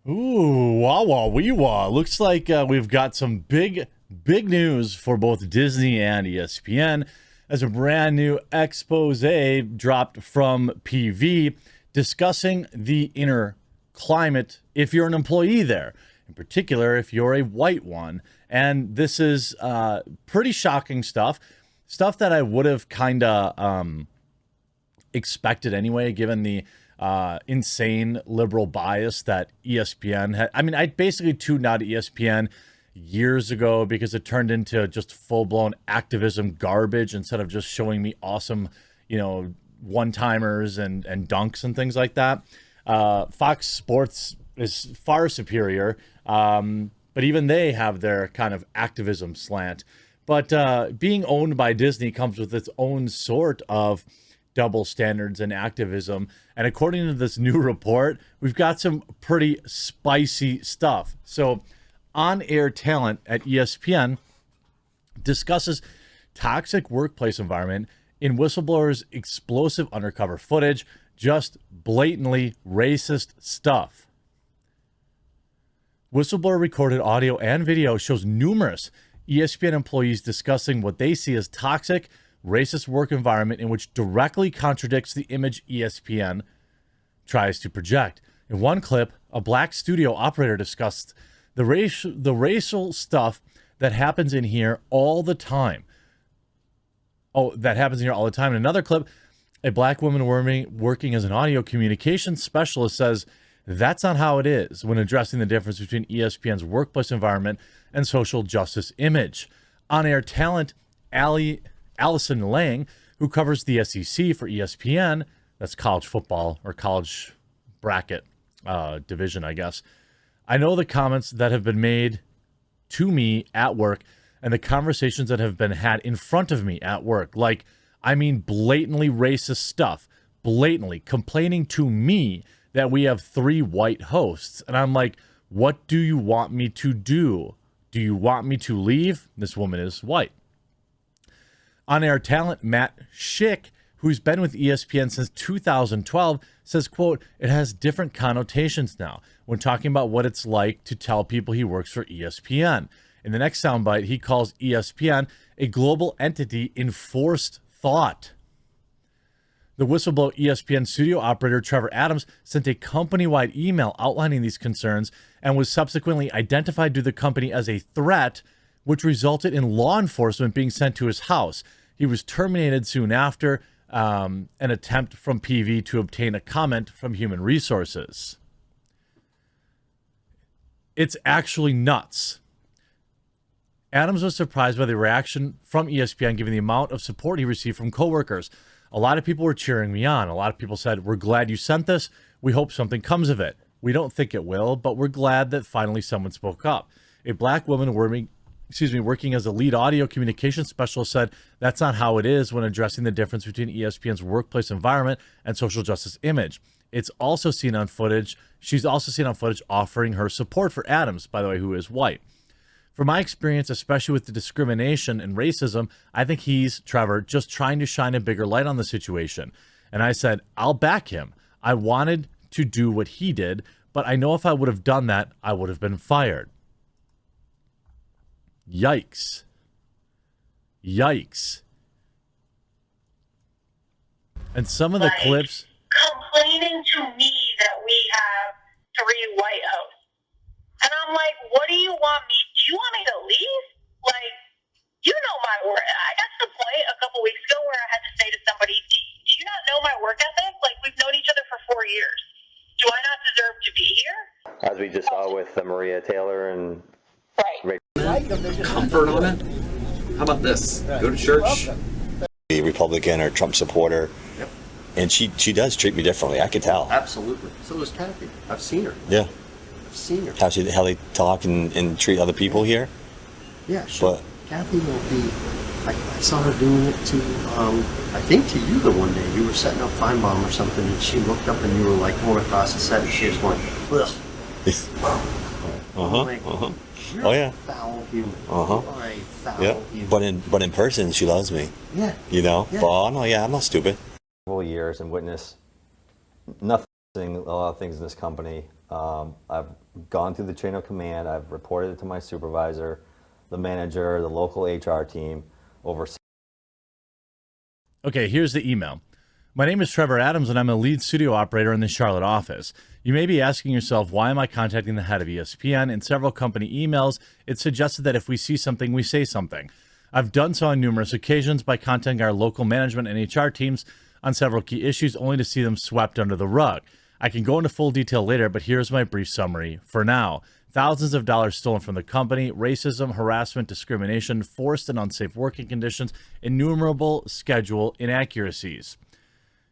Ooh, wah wah wee wah. Looks like we've got some big news for both Disney and ESPN as a brand new expose dropped from PV discussing the inner climate if you're an employee there, in particular if you're a white one. And this is pretty shocking stuff that I would have kind of expected anyway, given the insane liberal bias that ESPN had. I mean, I basically tuned out ESPN years ago because it turned into just full-blown activism garbage instead of just showing me awesome, one-timers and dunks and things like that. Fox Sports is far superior, but even they have their kind of activism slant. But being owned by Disney comes with its own sort of double standards and activism. And according to this new report, we've got some pretty spicy stuff. So on-air talent at ESPN discusses toxic workplace environment in whistleblowers' explosive undercover footage, just blatantly racist stuff. Whistleblower recorded audio and video shows numerous ESPN employees discussing what they see as toxic, racist work environment in which directly contradicts the image ESPN tries to project. In one clip, a black studio operator discussed the racial stuff that happens in here all the time. In another clip, a black woman working as an audio communications specialist says that's not how it is when addressing the difference between ESPN's workplace environment and social justice image. On-air talent Allison Lang, who covers the SEC for ESPN, that's college football or college bracket division, I guess. I know the comments that have been made to me at work and the conversations that have been had in front of me at work. Blatantly racist stuff, blatantly complaining to me that we have 3 white hosts. And I'm like, what do you want me to do? Do you want me to leave? This woman is white. On-air talent Matt Schick, who's been with ESPN since 2012, says, quote, it has different connotations now when talking about what it's like to tell people he works for ESPN. In the next soundbite, he calls ESPN a global entity in forced thought. The whistleblower ESPN studio operator Trevor Adams sent a company-wide email outlining these concerns and was subsequently identified to the company as a threat, which resulted in law enforcement being sent to his house. He was terminated soon after an attempt from PV to obtain a comment from Human Resources. It's actually nuts. Adams was surprised by the reaction from ESPN given the amount of support he received from coworkers. A lot of people were cheering me on. A lot of people said, we're glad you sent this. We hope something comes of it. We don't think it will, but we're glad that finally someone spoke up. A black woman working as a lead audio communication specialist said that's not how it is when addressing the difference between ESPN's workplace environment and social justice image. It's also seen on footage. She's also seen on footage offering her support for Adams, by the way, who is white. From my experience, especially with the discrimination and racism, I think he's, Trevor, just trying to shine a bigger light on the situation. And I said, I'll back him. I wanted to do what he did, but I know if I would have done that, I would have been fired. Yikes. And some of the clips... Complaining to me that we have 3 white hosts. And I'm like, what do you want me? Do you want me to leave? My work. I got to the point a couple weeks ago where I had to say to somebody, do you not know my work ethic? We've known each other for 4 years. Do I not deserve to be here? As we just saw with Maria Taylor and... Right. Comfort on it. How about this? Go to church. A Republican or Trump supporter. Yep. And she does treat me differently. I could tell. Absolutely. So does Kathy. I've seen her. Yeah. I've seen her. How they talk and treat other people here. Yeah, sure. But Kathy will be. I saw her doing it to, I think to you the one day. You were setting up Feinbaum or something, and she looked up and you were going across the set, and she just went, ugh. Oh yeah. Foul human. You are a foul human. But in person, she loves me. Yeah. Yeah. But no, I'm not stupid. Years and witness nothing a lot of things in this company. I've gone through the chain of command. I've reported it to my supervisor, the manager, the local HR team, over. Okay, here's the email. My name is Trevor Adams, and I'm a lead studio operator in the Charlotte office. You may be asking yourself, why am I contacting the head of ESPN? In several company emails, it suggested that if we see something, we say something. I've done so on numerous occasions by contacting our local management and HR teams on several key issues, only to see them swept under the rug. I can go into full detail later, but here's my brief summary for now. Thousands of dollars stolen from the company, racism, harassment, discrimination, forced and unsafe working conditions, innumerable schedule inaccuracies.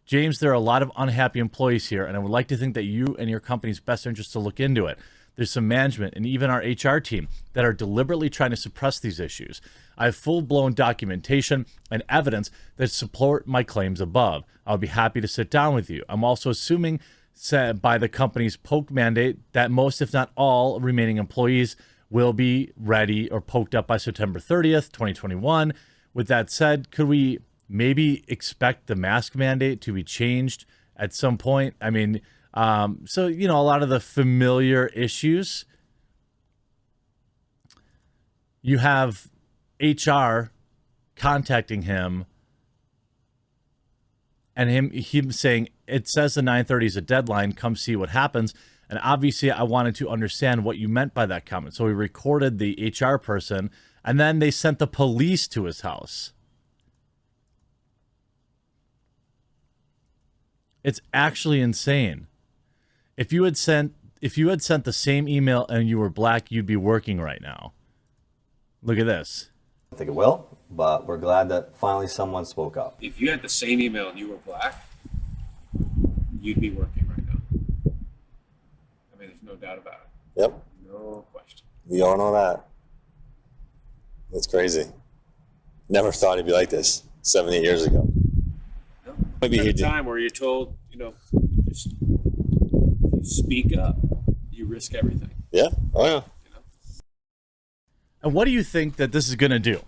James, there are a lot of unhappy employees here, and I would like to think that you and your company's best interest to look into it. There's some management and even our HR team that are deliberately trying to suppress these issues. I have full-blown documentation and evidence that support my claims above. I'll be happy to sit down with you. I'm also assuming, said by the company's poke mandate, that most, if not all, remaining employees will be ready or poked up by September 30th, 2021. With that said, could we maybe expect the mask mandate to be changed at some point? I mean, so, you know, a lot of the familiar issues. You have HR contacting him and him saying, it says the 9:30 is a deadline, come see what happens. And obviously I wanted to understand what you meant by that comment. So we recorded the HR person, and then they sent the police to his house. It's actually insane. If you had sent the same email and you were black, you'd be working right now. Look at this. I think it will, but we're glad that finally someone spoke up. If you had the same email and you were black, you'd be working right now. I mean, there's no doubt about it. Yep. No question. We all know that. That's crazy. Never thought it'd be like this 7, 8 years ago. No. Maybe There's he a did. time where you're told, you know, just you speak up, you risk everything. Yeah. Oh yeah. You know? And what do you think that this is going to do?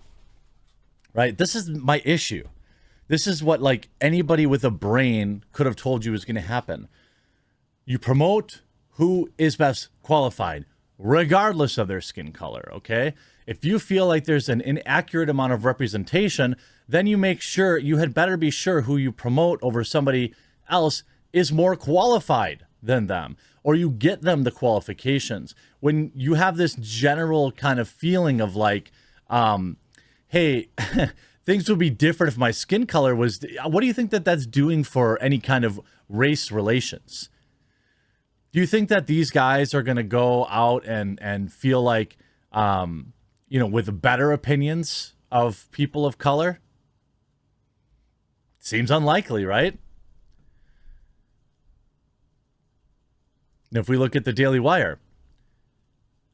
Right? This is my issue. This is what, like, anybody with a brain could have told you was going to happen. You promote who is best qualified, regardless of their skin color, okay? If you feel like there's an inaccurate amount of representation, then you make sure, you had better be sure who you promote over somebody else is more qualified than them, or you get them the qualifications. When you have this general kind of feeling of like, hey, things would be different if my skin color was, what do you think that that's doing for any kind of race relations? Do you think that these guys are going to go out and feel like, you know, with better opinions of people of color? Seems unlikely, right? Now, if we look at the Daily Wire,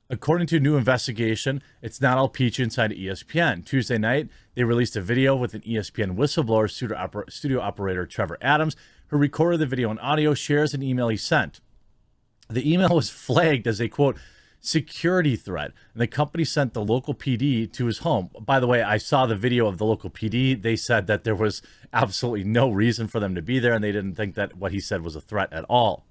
according to a new investigation, it's not all peachy inside ESPN. Tuesday night, they released a video with an ESPN whistleblower, studio operator Trevor Adams, who recorded the video and audio, shares an email he sent. The email was flagged as a, quote, security threat, and the company sent the local PD to his home. By the way, I saw the video of the local PD. They said that there was absolutely no reason for them to be there, and they didn't think that what he said was a threat at all.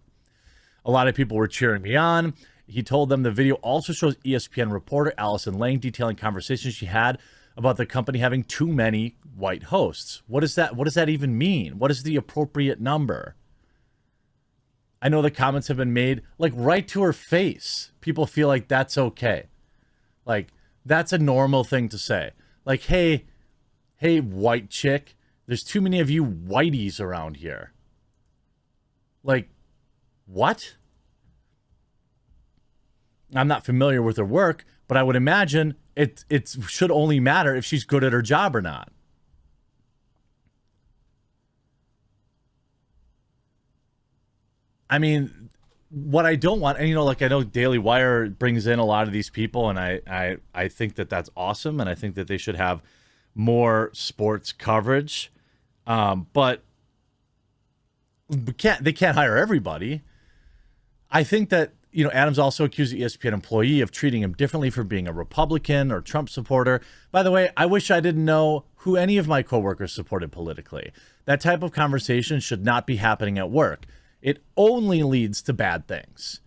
A lot of people were cheering me on. He told them the video also shows ESPN reporter Allison Lang detailing conversations she had about the company having too many white hosts. What is that? What does that even mean? What is the appropriate number? I know the comments have been made like right to her face. People feel like that's okay. Like that's a normal thing to say. Like, hey, white chick, there's too many of you whiteys around here. Like, what? I'm not familiar with her work, but I would imagine it should only matter if she's good at her job or not. I mean, what I don't want, and you know, like I know Daily Wire brings in a lot of these people, and I think that that's awesome, and I think that they should have more sports coverage, but they can't hire everybody. I think that, you know, Adams also accused the ESPN employee of treating him differently for being a Republican or Trump supporter. By the way, I wish I didn't know who any of my coworkers supported politically. That type of conversation should not be happening at work. It only leads to bad things.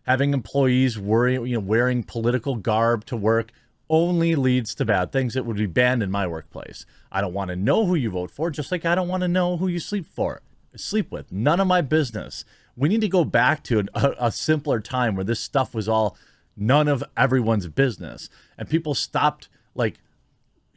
Having employees wearing political garb to work only leads to bad things. It would be banned in my workplace. I don't want to know who you vote for, just like I don't want to know who you sleep with. None of my business. We need to go back to a simpler time where this stuff was all none of everyone's business, and people stopped like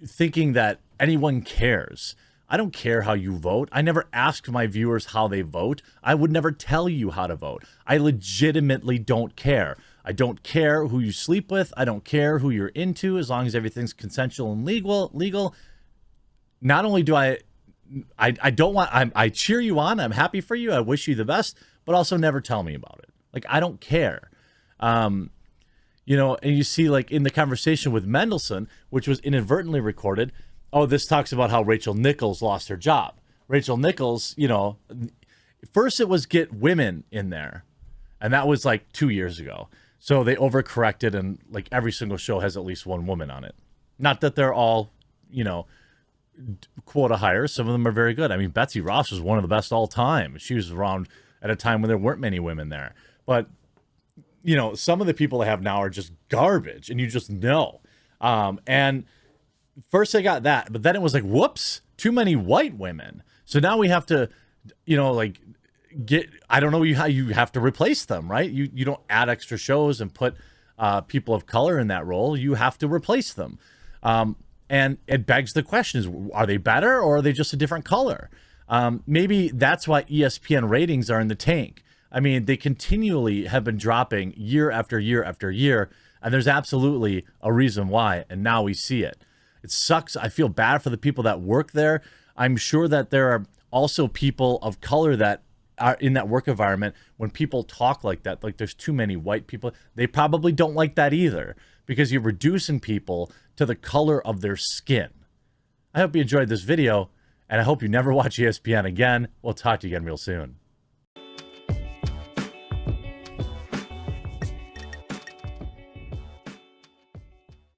thinking that anyone cares. I don't care how you vote. I never ask my viewers how they vote. I would never tell you how to vote. I legitimately don't care. I don't care who you sleep with. I don't care who you're into, as long as everything's consensual and legal. Not only do I don't want, I cheer you on. I'm happy for you. I wish you the best, but also never tell me about it. Like, I don't care. And you see, like, in the conversation with Mendelsohn, which was inadvertently recorded, this talks about how Rachel Nichols lost her job. Rachel Nichols, first it was get women in there, and that was like 2 years ago. So they overcorrected, and like every single show has at least one woman on it. Not that they're all, quota hires. Some of them are very good. I mean, Betsy Ross was one of the best all time. She was around at a time when there weren't many women there. But, some of the people they have now are just garbage, and you just know. And first they got that, but then it was like, whoops, too many white women. So now we have to, I don't know how you have to replace them, right? You don't add extra shows and put people of color in that role. You have to replace them. And it begs the question is, are they better or are they just a different color? Maybe that's why ESPN ratings are in the tank. I mean, they continually have been dropping year after year after year, and there's absolutely a reason why, and now we see it. It sucks. I feel bad for the people that work there. I'm sure that there are also people of color that are in that work environment. When people talk like that, like there's too many white people, they probably don't like that either, because you're reducing people to the color of their skin. I hope you enjoyed this video, and I hope you never watch ESPN again. We'll talk to you again real soon.